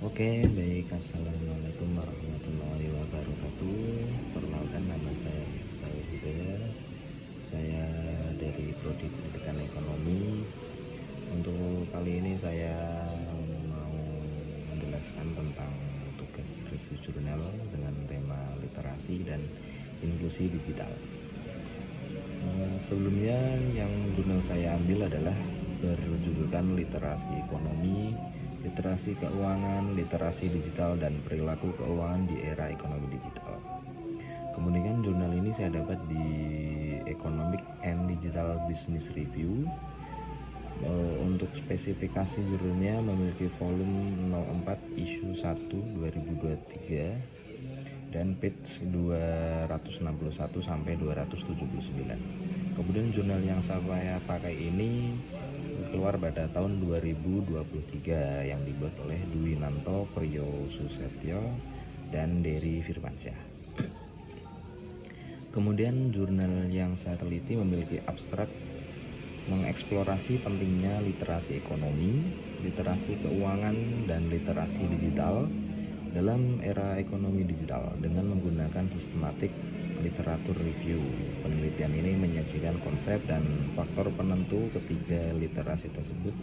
Oke, baik. Assalamualaikum warahmatullahi wabarakatuh. Perkenalkan, nama saya Miftahul Hidayah. Saya dari Prodi Pendidikan Ekonomi. Untuk kali ini saya mau menjelaskan tentang tugas review jurnal dengan tema literasi dan inklusi digital. Sebelumnya yang jurnal saya ambil adalah berjudulkan literasi ekonomi, literasi keuangan, literasi digital, dan perilaku keuangan di era ekonomi digital. Kemudian jurnal ini saya dapat di Economic and Digital Business Review. Untuk spesifikasi jurnalnya memiliki volume 04 issue 1 2023 dan page 261 sampai 279. Kemudian jurnal yang saya pakai ini keluar pada tahun 2023 yang dibuat oleh Dwinanto Priyo Susetyo dan Dery Firmansyah. Kemudian jurnal yang saya teliti memiliki abstrak mengeksplorasi pentingnya literasi ekonomi, literasi keuangan, dan literasi digital dalam era ekonomi digital dengan menggunakan sistematik literatur review. Penelitian ini menyajikan konsep dan faktor penentu ketiga literasi tersebut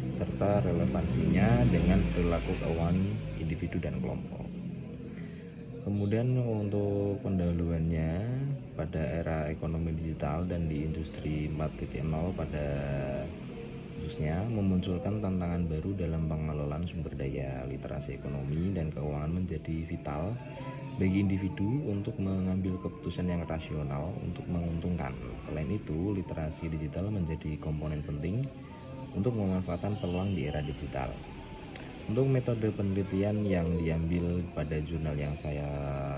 serta relevansinya dengan perilaku keuangan individu dan kelompok. Kemudian untuk pendahuluannya pada era ekonomi digital dan di industri 4.0 pada khususnya memunculkan tantangan baru dalam pengelolaan sumber daya. Literasi ekonomi dan keuangan menjadi vital bagi individu untuk mengambil keputusan yang rasional untuk menguntungkan. Selain itu, literasi digital menjadi komponen penting untuk memanfaatkan peluang di era digital. Untuk metode penelitian yang diambil pada jurnal yang saya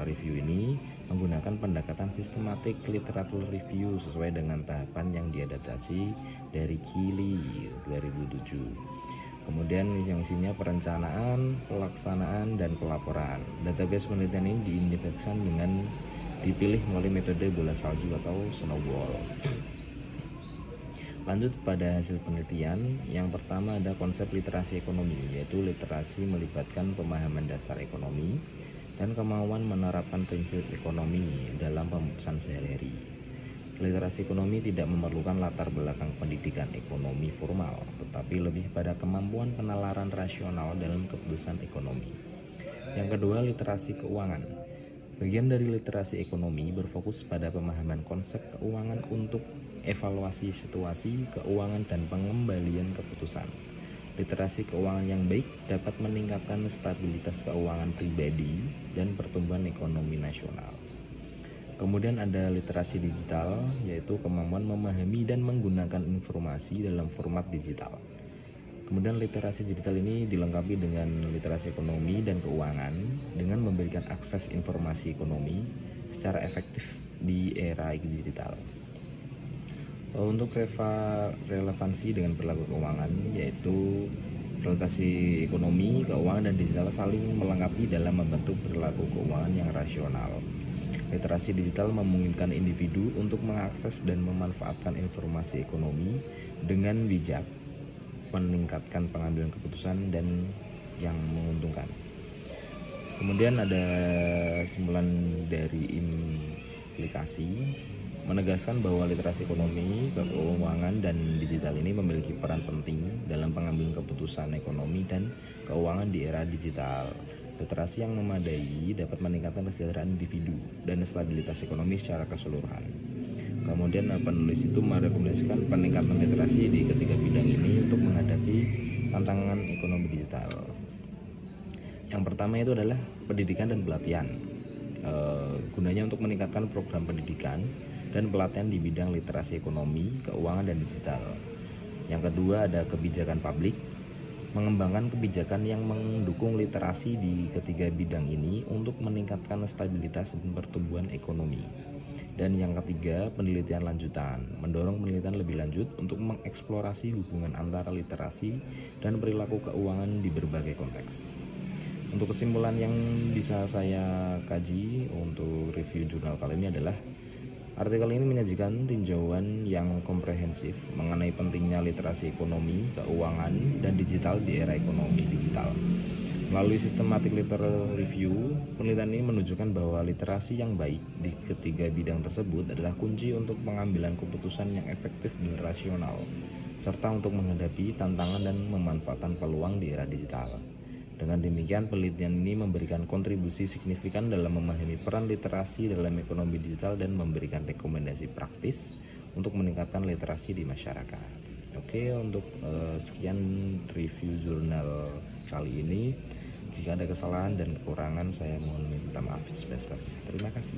review ini menggunakan pendekatan sistematik literatur review sesuai dengan tahapan yang diadaptasi dari Keeley 2007. Kemudian yang isinya perencanaan, pelaksanaan, dan pelaporan. Database penelitian ini diindikasikan dengan dipilih melalui metode bola salju atau snowball. Lanjut pada hasil penelitian, yang pertama ada konsep literasi ekonomi, yaitu literasi melibatkan pemahaman dasar ekonomi dan kemauan menerapkan prinsip ekonomi dalam pemutusan sehari-hari. Literasi ekonomi tidak memerlukan latar belakang pendidikan ekonomi formal, tetapi lebih pada kemampuan penalaran rasional dalam keputusan ekonomi. Yang kedua, literasi keuangan. Bagian dari literasi ekonomi berfokus pada pemahaman konsep keuangan untuk evaluasi situasi keuangan dan pengembalian keputusan. Literasi keuangan yang baik dapat meningkatkan stabilitas keuangan pribadi dan pertumbuhan ekonomi nasional. Kemudian ada literasi digital, yaitu kemampuan memahami dan menggunakan informasi dalam format digital. Kemudian literasi digital ini dilengkapi dengan literasi ekonomi dan keuangan dengan memberikan akses informasi ekonomi secara efektif di era digital. Untuk relevansi dengan perilaku keuangan, yaitu literasi ekonomi, keuangan, dan digital saling melengkapi dalam membentuk perilaku keuangan yang rasional. Literasi digital memungkinkan individu untuk mengakses dan memanfaatkan informasi ekonomi dengan bijak, meningkatkan pengambilan keputusan dan yang menguntungkan. Kemudian ada kesimpulan dari implikasi menegaskan bahwa literasi ekonomi, keuangan, dan digital ini memiliki peran penting dalam pengambilan keputusan ekonomi dan keuangan di era digital. Literasi yang memadai dapat meningkatkan kesejahteraan individu dan stabilitas ekonomi secara keseluruhan. Kemudian penulis itu merekomendasikan peningkatan literasi di ketiga bidang ini untuk menghadapi tantangan ekonomi digital. Yang pertama itu adalah pendidikan dan pelatihan. Gunanya untuk meningkatkan program pendidikan dan pelatihan di bidang literasi ekonomi, keuangan, dan digital. Yang kedua ada kebijakan publik. Mengembangkan kebijakan yang mendukung literasi di ketiga bidang ini untuk meningkatkan stabilitas dan pertumbuhan ekonomi. Dan yang ketiga, penelitian lanjutan, mendorong penelitian lebih lanjut untuk mengeksplorasi hubungan antara literasi dan perilaku keuangan di berbagai konteks. Untuk kesimpulan yang bisa saya kaji untuk review jurnal kali ini adalah artikel ini menyajikan tinjauan yang komprehensif mengenai pentingnya literasi ekonomi, keuangan, dan digital di era ekonomi digital. Melalui systematic literature review, penelitian ini menunjukkan bahwa literasi yang baik di ketiga bidang tersebut adalah kunci untuk pengambilan keputusan yang efektif dan rasional, serta untuk menghadapi tantangan dan memanfaatkan peluang di era digital. Dengan demikian, penelitian ini memberikan kontribusi signifikan dalam memahami peran literasi dalam ekonomi digital dan memberikan rekomendasi praktis untuk meningkatkan literasi di masyarakat. Oke, untuk sekian review jurnal kali ini. Jika ada kesalahan dan kekurangan, saya mohon minta maaf sebesar-besarnya. Terima kasih.